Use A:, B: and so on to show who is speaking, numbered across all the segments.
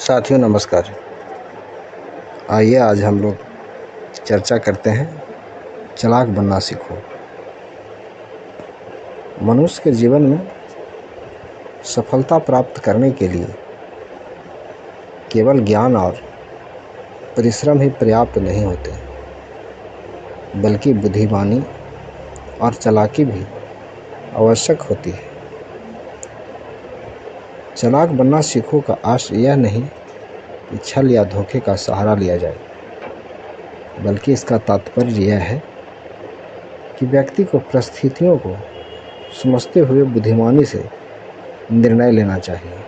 A: साथियों नमस्कार। आइए आज हम लोग चर्चा करते हैं चालाक बनना सीखो। मनुष्य के जीवन में सफलता प्राप्त करने के लिए केवल ज्ञान और परिश्रम ही पर्याप्त नहीं होते, बल्कि बुद्धिमानी और चालाकी भी आवश्यक होती है। चालाक बनना सीखो का आशय यह नहीं कि छल या धोखे का सहारा लिया जाए, बल्कि इसका तात्पर्य यह है कि व्यक्ति को परिस्थितियों को समझते हुए बुद्धिमानी से निर्णय लेना चाहिए।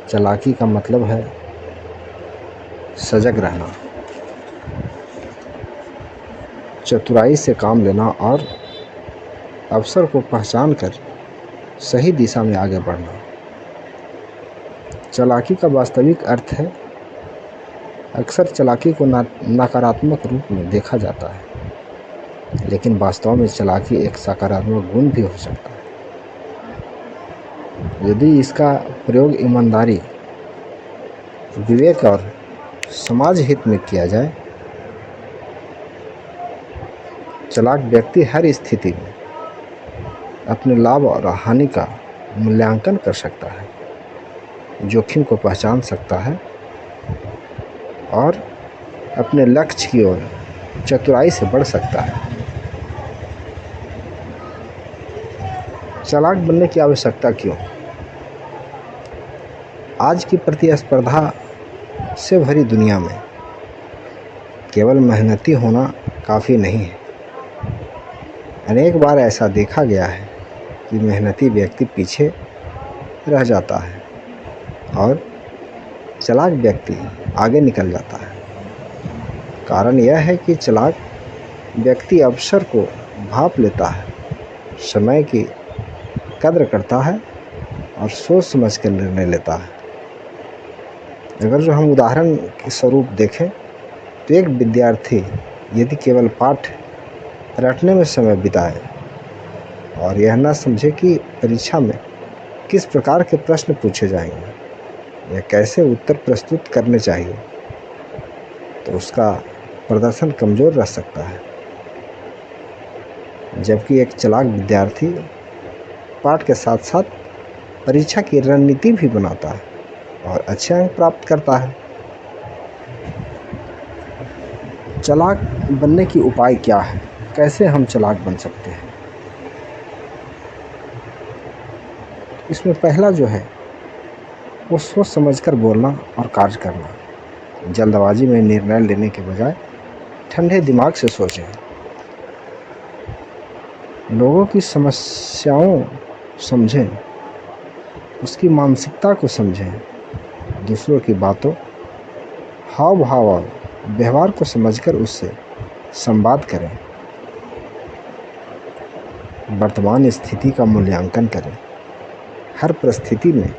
A: चालाकी का मतलब है सजग रहना, चतुराई से काम लेना और अवसर को पहचान कर सही दिशा में आगे बढ़ना। चालाकी का वास्तविक अर्थ है, अक्सर चालाकी को नकारात्मक रूप में देखा जाता है, लेकिन वास्तव में चालाकी एक सकारात्मक गुण भी हो सकता है यदि इसका प्रयोग ईमानदारी, विवेक और समाज हित में किया जाए। चालाक व्यक्ति हर स्थिति में अपने लाभ और हानि का मूल्यांकन कर सकता है, जोखिम को पहचान सकता है और अपने लक्ष्य की ओर चतुराई से बढ़ सकता है। चालाक बनने की आवश्यकता क्यों? आज की प्रतिस्पर्धा से भरी दुनिया में केवल मेहनती होना काफ़ी नहीं है। अनेक बार ऐसा देखा गया है कि मेहनती व्यक्ति पीछे रह जाता है और चालाक व्यक्ति आगे निकल जाता है। कारण यह है कि चालाक व्यक्ति अवसर को भांप लेता है, समय की कद्र करता है और सोच समझ कर निर्णय लेता है। अगर जो हम उदाहरण के स्वरूप देखें तो एक विद्यार्थी यदि केवल पाठ रटने में समय बिताए और यह न समझे कि परीक्षा में किस प्रकार के प्रश्न पूछे जाएंगे या कैसे उत्तर प्रस्तुत करने चाहिए, तो उसका प्रदर्शन कमज़ोर रह सकता है। जबकि एक चालाक विद्यार्थी पाठ के साथ साथ परीक्षा की रणनीति भी बनाता है और अच्छे अंक प्राप्त करता है। चालाक बनने की उपाय क्या है? कैसे हम चालाक बन सकते हैं? इसमें पहला जो है वो सोच समझकर बोलना और कार्य करना। जल्दबाजी में निर्णय लेने के बजाय ठंडे दिमाग से सोचें। लोगों की समस्याओं समझें, उसकी मानसिकता को समझें, दूसरों की बातों, हाव भाव और व्यवहार को समझकर उससे संवाद करें। वर्तमान स्थिति का मूल्यांकन करें। हर परिस्थिति में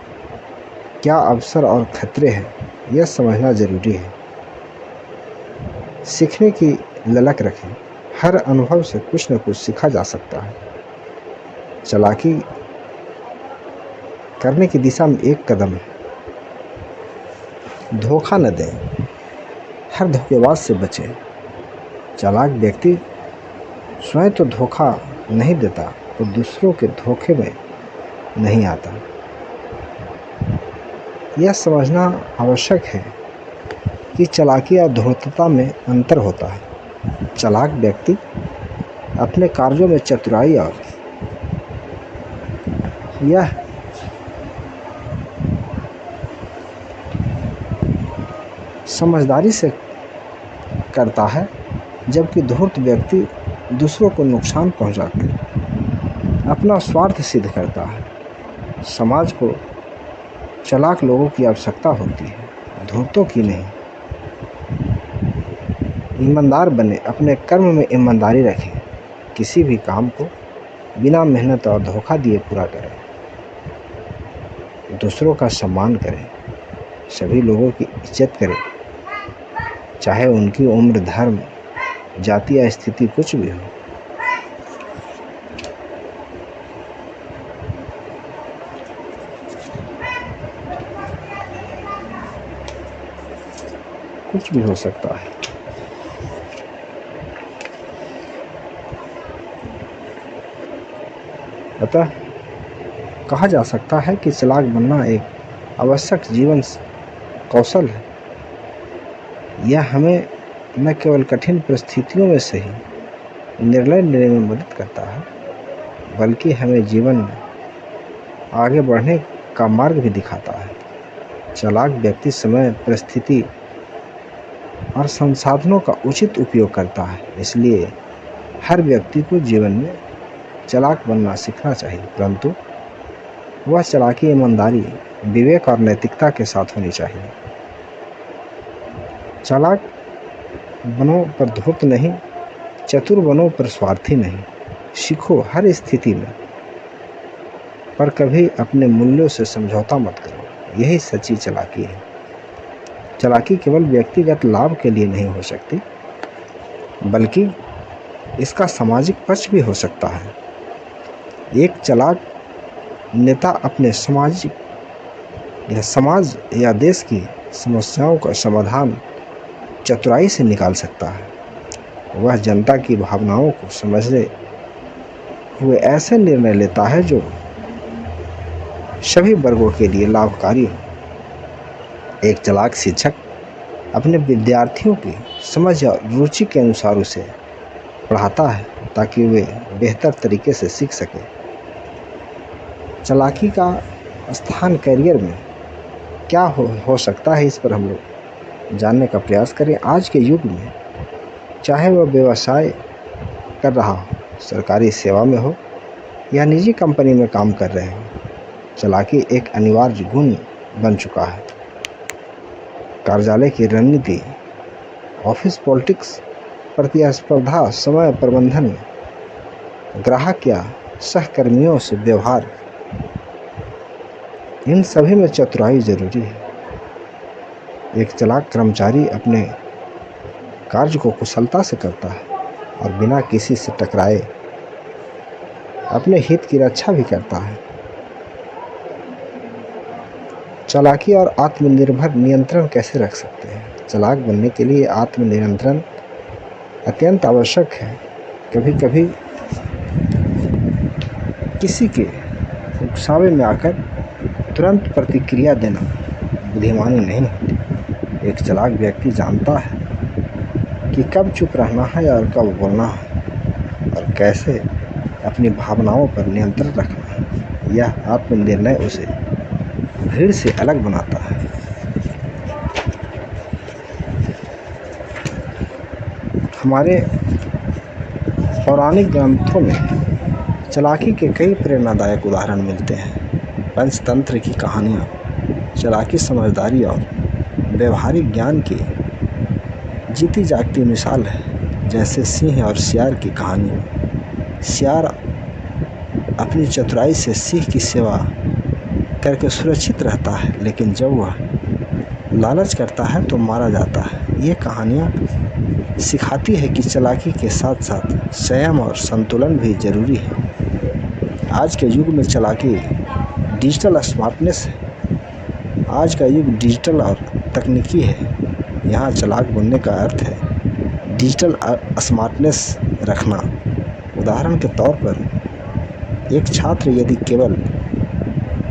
A: क्या अवसर और खतरे हैं, यह समझना जरूरी है। सीखने की ललक रखें। हर अनुभव से कुछ न कुछ सीखा जा सकता है। चालाकी करने की दिशा में एक कदम है। धोखा न दें। हर धोखेबाज से बचें। चालाक व्यक्ति स्वयं तो धोखा नहीं देता तो दूसरों के धोखे में नहीं आता। यह समझना आवश्यक है कि चालाकी और धूर्तता में अंतर होता है। चालाक व्यक्ति अपने कार्यों में चतुराई और यह समझदारी से करता है, जबकि धूर्त व्यक्ति दूसरों को नुकसान पहुंचाकर अपना स्वार्थ सिद्ध करता है। समाज को चालाक लोगों की आवश्यकता होती है, धूर्तों की नहीं। ईमानदार बने, अपने कर्म में ईमानदारी रखें। किसी भी काम को बिना मेहनत और धोखा दिए पूरा करें। दूसरों का सम्मान करें। सभी लोगों की इज्जत करें, चाहे उनकी उम्र, धर्म, जाति या स्थिति कुछ भी हो। कुछ भी हो सकता है। अतः कहा जा सकता है कि चालाक बनना एक आवश्यक जीवन कौशल है। यह हमें न केवल कठिन परिस्थितियों में सही निर्णय लेने में मदद करता है, बल्कि हमें जीवन में आगे बढ़ने का मार्ग भी दिखाता है। चालाक व्यक्ति समय, परिस्थिति और संसाधनों का उचित उपयोग करता है। इसलिए हर व्यक्ति को जीवन में चालाक बनना सीखना चाहिए, परंतु वह चालाकी ईमानदारी, विवेक और नैतिकता के साथ होनी चाहिए। चालाक बनो पर धूर्त नहीं, चतुर बनो पर स्वार्थी नहीं। सीखो हर स्थिति में, पर कभी अपने मूल्यों से समझौता मत करो। यही सच्ची चालाकी है। चालाकी केवल व्यक्तिगत लाभ के लिए नहीं हो सकती, बल्कि इसका सामाजिक पक्ष भी हो सकता है। एक चालाक नेता अपने समाज या देश की समस्याओं का समाधान चतुराई से निकाल सकता है। वह जनता की भावनाओं को समझते हुए ऐसे निर्णय लेता है जो सभी वर्गों के लिए लाभकारी हो। एक चालाक शिक्षक अपने विद्यार्थियों की समझ और रुचि के अनुसार उसे पढ़ाता है ताकि वे बेहतर तरीके से सीख सकें। चालाकी का स्थान करियर में क्या हो सकता है, इस पर हम लोग जानने का प्रयास करें। आज के युग में चाहे वह व्यवसाय कर रहा हो, सरकारी सेवा में हो या निजी कंपनी में काम कर रहे हो, चालाकी एक अनिवार्य गुण बन चुका है। कार्यालय की रणनीति, ऑफिस पॉलिटिक्स, प्रतिस्पर्धा, समय प्रबंधन, ग्राहक या सहकर्मियों से व्यवहार, इन सभी में चतुराई जरूरी है। एक चालाक कर्मचारी अपने कार्य को कुशलता से करता है और बिना किसी से टकराए अपने हित की रक्षा भी करता है। चालाकी और आत्मनिर्भर नियंत्रण कैसे रख सकते हैं? चालाक बनने के लिए आत्मनियंत्रण अत्यंत आवश्यक है। कभी कभी किसी के उकसावे में आकर तुरंत प्रतिक्रिया देना बुद्धिमानी नहीं होती। एक चालाक व्यक्ति जानता है कि कब चुप रहना है और कब बोलना है और कैसे अपनी भावनाओं पर नियंत्रण रखना है। यह आत्मनिर्णय उसे भीड़ से अलग बनाता है। हमारे पौराणिक ग्रंथों में चालाकी के कई प्रेरणादायक उदाहरण मिलते हैं। पंचतंत्र की कहानियाँ चालाकी, समझदारी और व्यवहारिक ज्ञान की जीती जागती मिसाल है। जैसे सिंह और सियार की कहानी में सियार अपनी चतुराई से सिंह की सेवा करके सुरक्षित रहता है, लेकिन जब वह लालच करता है तो मारा जाता है। ये कहानियाँ सिखाती है कि चालाकी के साथ साथ संयम और संतुलन भी जरूरी है। आज के युग में चालाकी डिजिटल स्मार्टनेस है। आज का युग डिजिटल और तकनीकी है। यहाँ चालाक बनने का अर्थ है डिजिटल स्मार्टनेस रखना। उदाहरण के तौर पर एक छात्र यदि केवल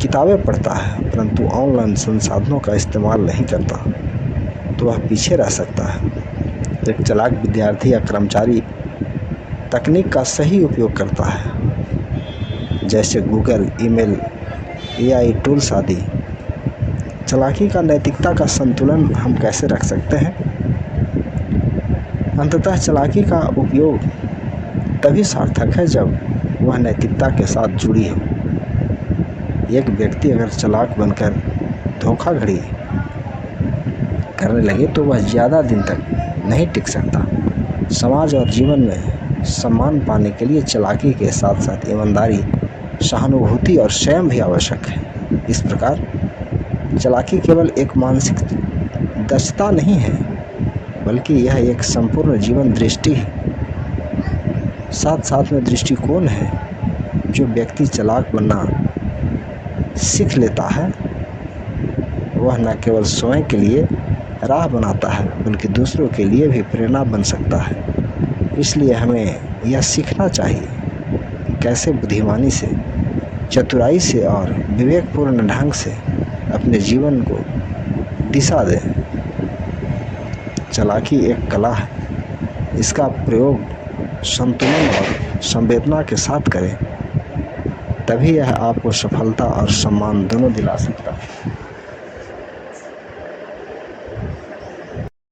A: किताबें पढ़ता है परंतु ऑनलाइन संसाधनों का इस्तेमाल नहीं करता तो वह पीछे रह सकता है। एक चालाक विद्यार्थी या कर्मचारी तकनीक का सही उपयोग करता है, जैसे गूगल, ईमेल, एआई टूल्स आदि। चालाकी का नैतिकता का संतुलन हम कैसे रख सकते हैं? अंततः चालाकी का उपयोग तभी सार्थक है जब वह नैतिकता के साथ जुड़ी हो। एक व्यक्ति अगर चालाक बनकर धोखाधड़ी करने लगे तो वह ज़्यादा दिन तक नहीं टिक सकता। समाज और जीवन में सम्मान पाने के लिए चालाकी के साथ साथ ईमानदारी, सहानुभूति और संयम भी आवश्यक है। इस प्रकार चालाकी केवल एक मानसिक दक्षता नहीं है, बल्कि यह एक संपूर्ण जीवन दृष्टि है, साथ साथ में दृष्टिकोण है। जो व्यक्ति चालाक बनना सीख लेता है वह न केवल स्वयं के लिए राह बनाता है बल्कि दूसरों के लिए भी प्रेरणा बन सकता है। इसलिए हमें यह सीखना चाहिए कि कैसे बुद्धिमानी से, चतुराई से और विवेकपूर्ण ढंग से अपने जीवन को दिशा दें। चालाकी एक कला है, इसका प्रयोग संतुलन और संवेदना के साथ करें, तभी यह आपको सफलता और सम्मान दोनों दिला सकता है।